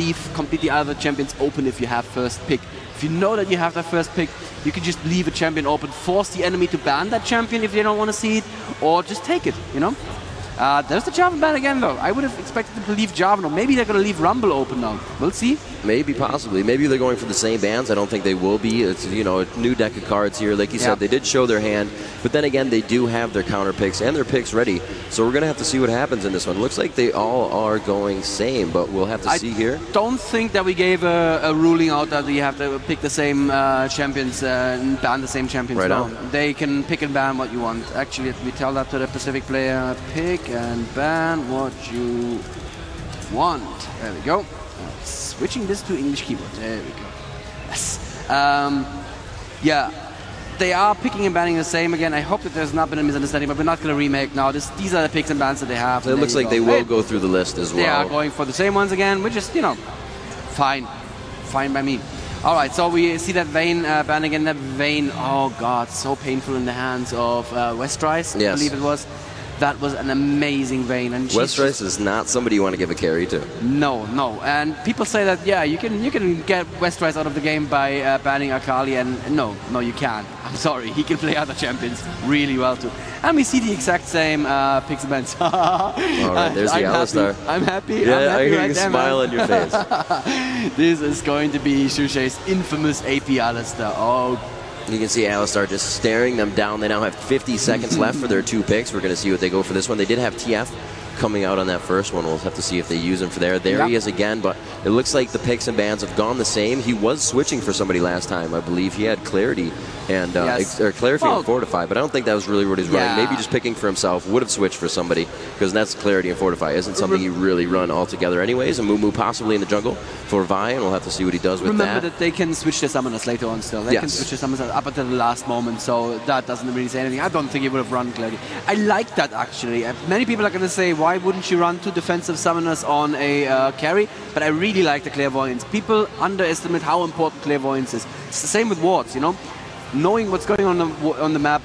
leave completely other champions open if you have first pick. If you know that you have that first pick, you can just leave a champion open, force the enemy to ban that champion if they don't want to see it, or just take it, you know? There's the Jarvan ban again, though. I would have expected them to leave Jarvan, or maybe they're going to leave Rumble open now. We'll see. Maybe, possibly. Maybe they're going for the same bans. I don't think they will be. It's, you know, a new deck of cards here. Like you said, they did show their hand, but then again, they do have their counter picks and their picks ready. So we're going to have to see what happens in this one. Looks like they all are going same, but we'll have to see here. I don't think that we gave a ruling out that you have to pick the same champions and ban the same champions. Right no. on. They can pick and ban what you want. Actually, let me tell that to the Pacific player. Pick and ban what you want. There we go. Switching this to English keyboard. There we go. Yes. Yeah, they are picking and banning the same again. I hope that there's not been a misunderstanding, but we're not going to remake now. These are the picks and bans that they have. It looks like they will go through the list as well. They are going for the same ones again, which is, you know, fine. Fine by me. All right, so we see that Vayne ban again. That Vayne, oh God, so painful in the hands of Westrise, I believe it was. That was an amazing Vayne. And Westrise is not somebody you want to give a carry to. No, no. And people say that, yeah, you can get Westrise out of the game by banning Akali, and no, you can't. I'm sorry, he can play other champions really well too. And we see the exact same picks and bans. All right, there's the Alistar. I'm happy. Yeah, I'm happy I hear right you there, smile man. on your face. This is going to be Shushe's infamous AP Alistar. Oh. You can see Alistar just staring them down. They now have 50 seconds left for their 2 picks. We're going to see what they go for this one. They did have TF coming out on that first one. We'll have to see if they use him for there. There he is again, but it looks like the picks and bans have gone the same. He was switching for somebody last time. I believe he had Clarity and or Clarity and Fortify, but I don't think that was really what he's running. Maybe just picking for himself. Would have switched for somebody, because that's Clarity and Fortify. Isn't something he really run altogether anyways. And Mumu possibly in the jungle for Vi, and we'll have to see what he does with Remember that they can switch their summoners later on still. They can switch their summoners up until the last moment, so that doesn't really say anything. I don't think he would have run Clarity. I like that, actually. Many people are going to say, why wouldn't you run 2 defensive summoners on a carry? But I really like the Clairvoyance. People underestimate how important Clairvoyance is. It's the same with wards, you know? Knowing what's going on the map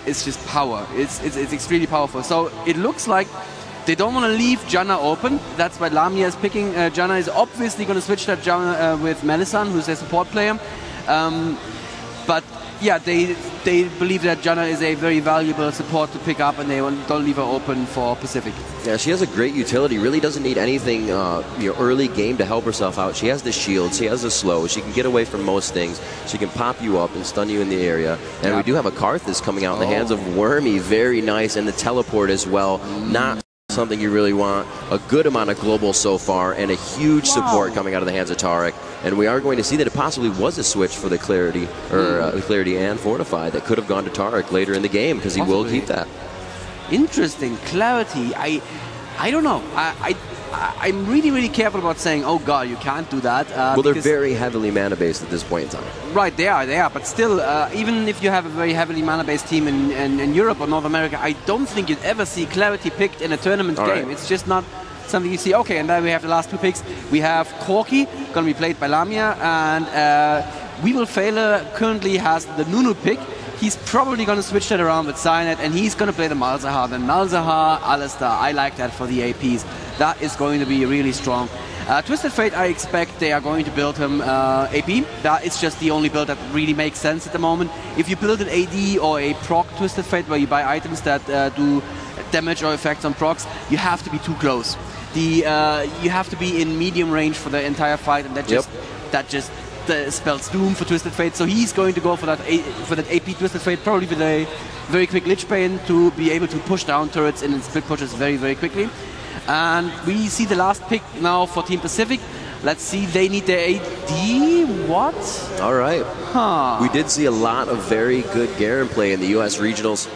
is just power. It's extremely powerful. So it looks like they don't want to leave Janna open. That's why Lamia is picking. Janna is obviously going to switch that Janna with Melisande, who's their support player. But yeah, they believe that Janna is a very valuable support to pick up, and they don't leave her open for Pacific. Yeah, she has a great utility. Really doesn't need anything early game to help herself out. She has the shield, she has the slow, she can get away from most things. She can pop you up and stun you in the area. And we do have a Karthus coming out in the hands of Wormy, very nice, and the teleport as well. Not something you really want. A good amount of global so far, and a huge support coming out of the hands of Taric. And we are going to see that it possibly was a switch for the Clarity, or Clarity and Fortify, that could have gone to Taric later in the game, because he will keep that. Interesting. Clarity. I don't know. I'm really, really careful about saying, oh God, you can't do that. Well, they're very heavily mana-based at this point in time. Right, they are. But still, even if you have a very heavily mana-based team in Europe or North America, I don't think you'd ever see Clarity picked in a tournament game. It's just not something you see. Okay, and then we have the last 2 picks. We have Corki, going to be played by Lamia, and Weevil Failer currently has the Nunu pick. He's probably going to switch that around with Cynet, and he's going to play the Malzahar. Then Malzahar, Alistar, I like that for the APs. That is going to be really strong. Twisted Fate, I expect they are going to build him AP. That is just the only build that really makes sense at the moment. If you build an AD or a proc Twisted Fate, where you buy items that do damage or effects on procs, you have to be too close. You have to be in medium range for the entire fight, and that just spells doom for Twisted Fate. So he's going to go for that AP Twisted Fate, probably with a very quick Lich Bane to be able to push down turrets and split pushes very, very quickly. And we see the last pick now for Team Pacific. Let's see, they need their AD. What? All right. We did see a lot of very good Garen play in the US regionals.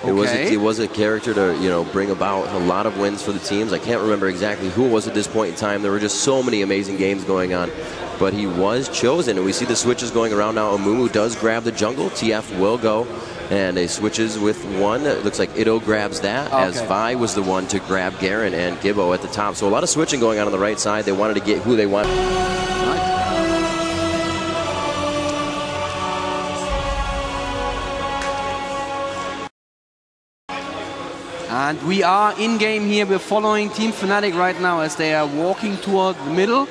It was a character to bring about a lot of wins for the teams. I can't remember exactly who it was at this point in time. There were just so many amazing games going on. But he was chosen, and we see the switches going around now. Amumu does grab the jungle. TF will go, and he switches with one. It looks like Ido grabs that, as Vi was the one to grab Garen and Gibbo at the top. So a lot of switching going on the right side. They wanted to get who they want. And we are in game here. We're following Team Fnatic right now as they are walking toward the middle.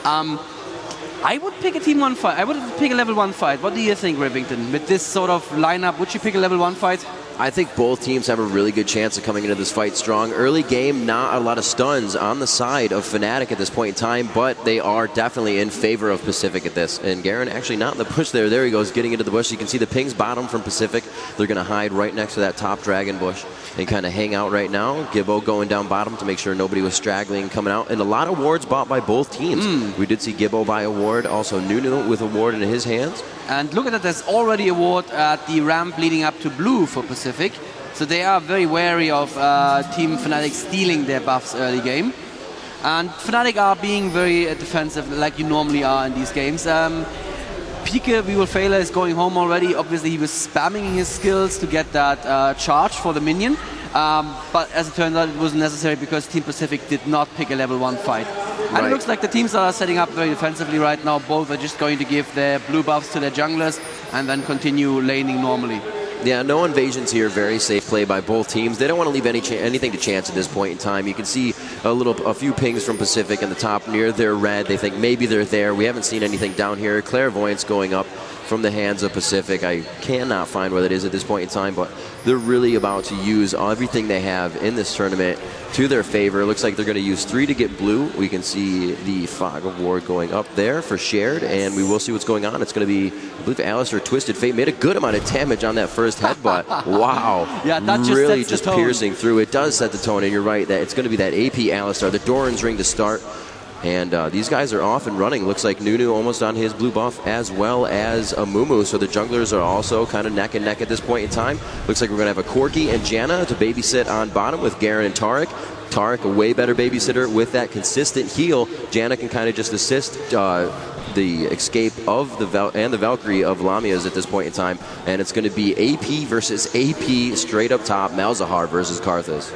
I would pick a Team 1 fight. I would pick a level 1 fight. What do you think, Rivington? With this sort of lineup, would you pick a level 1 fight? I think both teams have a really good chance of coming into this fight strong. Early game, not a lot of stuns on the side of Fnatic at this point in time, but they are definitely in favor of Pacific at this. And Garen actually not in the bush there. There he goes, getting into the bush. You can see the pings bottom from Pacific. They're going to hide right next to that top dragon bush and kind of hang out right now. Gibbo going down bottom to make sure nobody was straggling and coming out. And a lot of wards bought by both teams. We did see Gibbo buy a ward, also Nunu with a ward in his hands. And look at that, there's already a ward at the ramp leading up to blue for Pacific. So they are very wary of Team Fnatic stealing their buffs early game. And Fnatic are being very defensive like you normally are in these games. Pika Vivalfela is going home already. Obviously he was spamming his skills to get that charge for the minion. But as it turns out, it wasn't necessary because Team Pacific did not pick a level 1 fight. And it looks like the teams are setting up very defensively right now. Both are just going to give their blue buffs to their junglers and then continue laning normally. Yeah, no invasions here. Very safe play by both teams. They don't want to leave anything to chance at this point in time. You can see a few pings from Pacific in the top near their red. They think maybe they're there. We haven't seen anything down here. Clairvoyance going up from the hands of Pacific. I cannot find where that is at this point in time, but they're really about to use everything they have in this tournament to their favor. It looks like they're going to use 3 to get blue. We can see the Fog of War going up there for shared, and we will see what's going on. It's going to be, I believe, Alistair Twisted Fate made a good amount of damage on that first headbutt. Wow. Yeah, that really just piercing through. It does set the tone, and you're right, that it's going to be that AP Alistair, the Doran's ring to start. And these guys are off and running. Looks like Nunu almost on his blue buff as well as Amumu. So the junglers are also kind of neck and neck at this point in time. Looks like we're going to have a Corki and Janna to babysit on bottom with Garen and Taric. Taric, a way better babysitter with that consistent heal. Janna can kind of just assist the escape of the Valkyrie of Lamia's at this point in time. And it's going to be AP versus AP straight up top. Malzahar versus Karthus.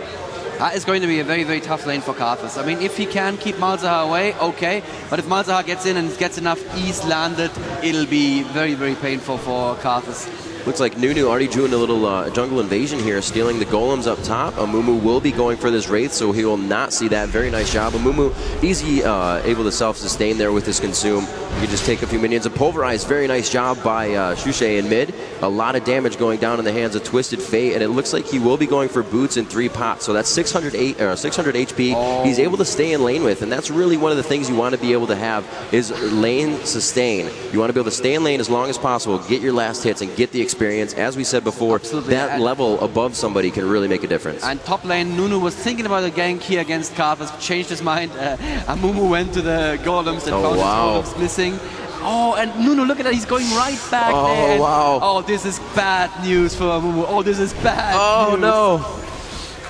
It's going to be a very, very tough lane for Karthus. I mean, if he can keep Malzahar away, okay. But if Malzahar gets in and gets enough ease landed, it'll be very, very painful for Karthus. Looks like Nunu already doing a little jungle invasion here, stealing the golems up top. Amumu will be going for this Wraith, so he will not see that. Very nice job. Amumu easy, able to self-sustain there with his consume. You can just take a few minions and pulverize. Very nice job by Shushe in mid. A lot of damage going down in the hands of Twisted Fate, and it looks like he will be going for boots in 3 pots. So that's 600 HP. He's able to stay in lane with, and that's really one of the things you want to be able to have is lane sustain. You want to be able to stay in lane as long as possible, get your last hits, and get the experience. As we said before, that level above somebody can really make a difference. And top lane, Nunu was thinking about a gank here against Karthus, changed his mind. Amumu went to the golems and found his golems missing. Oh, and Nunu, look at that, he's going right back there. Wow. Oh, this is bad news for Amumu. Oh, this is bad news. No.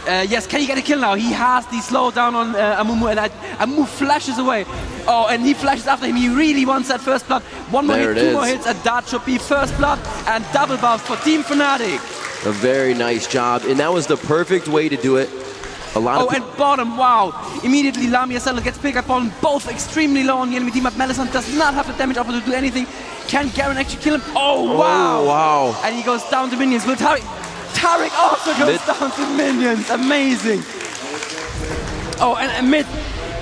Yes, can he get a kill now? He has the slowdown on Amumu, and Amumu flashes away. Oh, and he flashes after him. He really wants that first blood. One more hit, 2 more hits, and that should be first blood and double buffs for Team Fnatic. A very nice job, and that was the perfect way to do it. And bottom, wow. Immediately Lamia Settle gets picked up on both extremely low on the enemy team, but Melisande does not have the damage offer to do anything. Can Garen actually kill him? Oh, wow. Oh, wow. And he goes down to minions. Will Taric also goes down to minions. Amazing. Oh, and mid,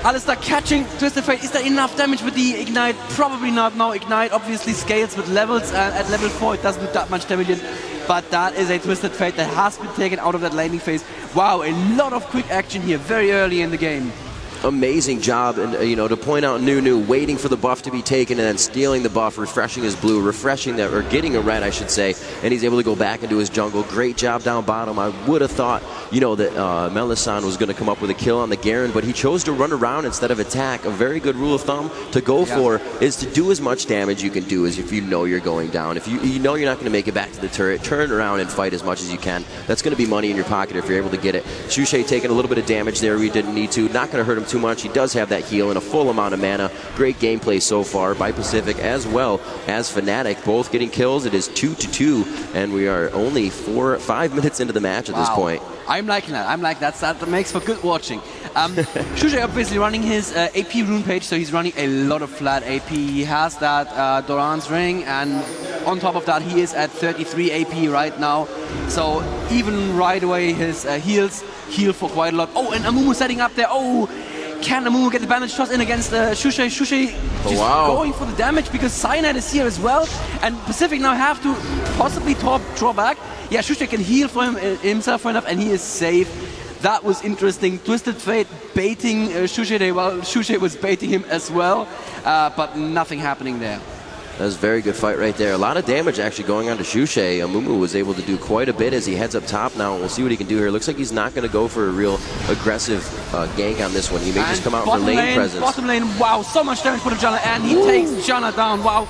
Alistair catching Twisted Fate. Is there enough damage with the Ignite? Probably not. No, Ignite obviously scales with levels. At level 4, it doesn't do that much damage. But that is a Twisted Fate that has been taken out of that laning phase. Wow, a lot of quick action here very early in the game. Amazing job, and to point out Nunu waiting for the buff to be taken and then stealing the buff, refreshing his blue, refreshing that, or getting a red, I should say, and he's able to go back into his jungle. Great job down bottom. I would have thought, that Melisande was going to come up with a kill on the Garen, but he chose to run around instead of attack. A very good rule of thumb to go for is to do as much damage you can do as if you know you're going down. If you know you're not going to make it back to the turret, turn around and fight as much as you can. That's going to be money in your pocket if you're able to get it. Shushe taking a little bit of damage there. We didn't need to. Not going to hurt him too much. He does have that heal and a full amount of mana. Great gameplay so far by Pacific as well as Fnatic, both getting kills. It is 2-2, and we are only 5 minutes into the match at this point. I'm liking that. That makes for good watching. Shushe obviously running his AP rune page, so he's running a lot of flat AP. He has that Doran's ring, and on top of that, he is at 33 AP right now. So even right away, his heals heal for quite a lot. Oh, and Amumu setting up there. Oh, can Amumu get the bandage toss in against Shushay? Shushay just going for the damage because Cyanide is here as well. And Pacific now have to possibly draw back. Yeah, Shushay can heal for himself for enough, and he is safe. That was interesting. Twisted Fate baiting Shushay while Shushay was baiting him as well. But nothing happening there. That was a very good fight right there. A lot of damage actually going on to Shushay. Amumu was able to do quite a bit as he heads up top now. We'll see what he can do here. Looks like he's not going to go for a real aggressive gank on this one. He may just come out for lane presence. Bottom lane, wow, so much damage for the Janna, and he takes Janna down. Wow.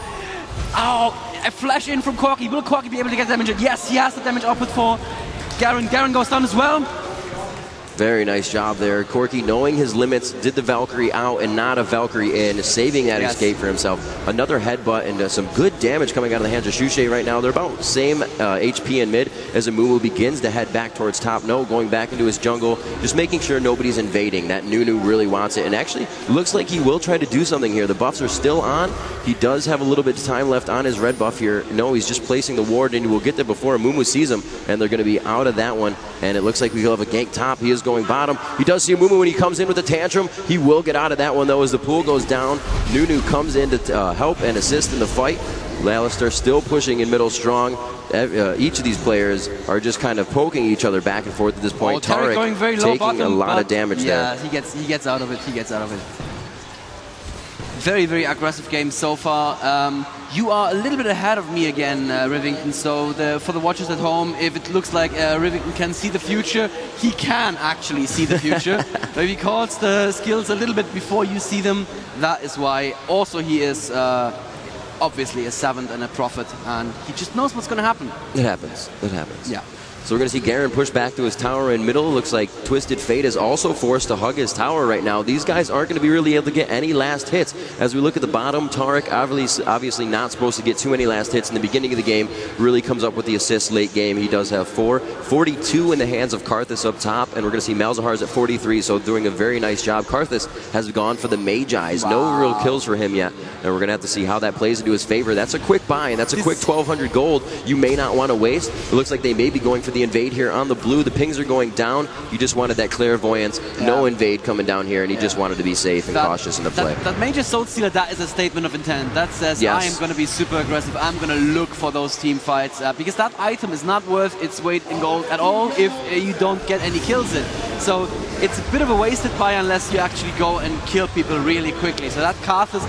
Oh, a flash in from Corki. Will Corki be able to get damage? Yes, he has the damage output for Garen. Garen goes down as well. Very nice job there. Corki, knowing his limits, did the Valkyrie out and not a Valkyrie in, saving that escape for himself. Another headbutt and some good damage coming out of the hands of Shushay right now. They're about same HP in mid as Amumu begins to head back towards top. No, going back into his jungle, just making sure nobody's invading. That Nunu really wants it, and actually looks like he will try to do something here. The buffs are still on. He does have a little bit of time left on his red buff here. No, he's just placing the ward, and he will get there before Amumu sees him, and they're going to be out of that one. And it looks like we'll have a gank top. He is going bottom. He does see Amumu when he comes in with the tantrum. He will get out of that one, though, as the pool goes down. Nunu comes in to help and assist in the fight. Alistar still pushing in middle strong. Each of these players are just kind of poking each other back and forth at this point. Taric going very low taking bottom, a lot of damage there. Yeah, he gets out of it. He gets out of it. Very, very aggressive game so far. You are a little bit ahead of me again, Rivington. So for the watchers at home, if it looks like Rivington can see the future, he can actually see the future. If he calls the skills a little bit before you see them, that is why. Also, he is obviously a Savant and a Prophet, and he just knows what's going to happen. It happens. It happens. Yeah. So we're going to see Garen push back to his tower in middle. Looks like Twisted Fate is also forced to hug his tower right now. These guys aren't going to be really able to get any last hits. As we look at the bottom, Taric obviously not supposed to get too many last hits in the beginning of the game. Really comes up with the assists late game. He does have 4. 42 in the hands of Karthus up top, and we're going to see Malzahar's at 43, so doing a very nice job. Karthus has gone for the Magi's. Wow. No real kills for him yet, and we're going to have to see how that plays into his favor. That's a quick buy, and that's a quick 1,200 gold you may not want to waste. It looks like they may be going for the invade here on the blue. The pings are going down. You just wanted that clairvoyance. Yeah. No invade coming down here, and he just wanted to be safe and cautious in the play. That Major Soul Stealer, that is a statement of intent. That says, I am going to be super aggressive. I'm going to look for those team fights, because that item is not worth its weight in gold at all if you don't get any kills in. So it's a bit of a wasted buy unless you actually go and kill people really quickly. So that Karthus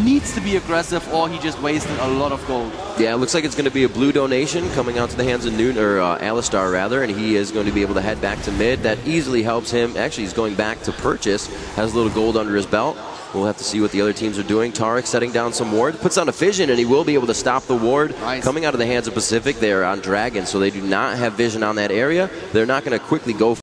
needs to be aggressive, or he just wasted a lot of gold. Yeah, it looks like it's going to be a blue donation coming out to the hands of Alistar, rather, and he is going to be able to head back to mid. That easily helps him. Actually, he's going back to purchase, has a little gold under his belt. We'll have to see what the other teams are doing. Taric setting down some ward, puts on a vision, and he will be able to stop the ward. Nice. Coming out of the hands of Pacific. They are on Dragon, so they do not have vision on that area. They're not going to quickly go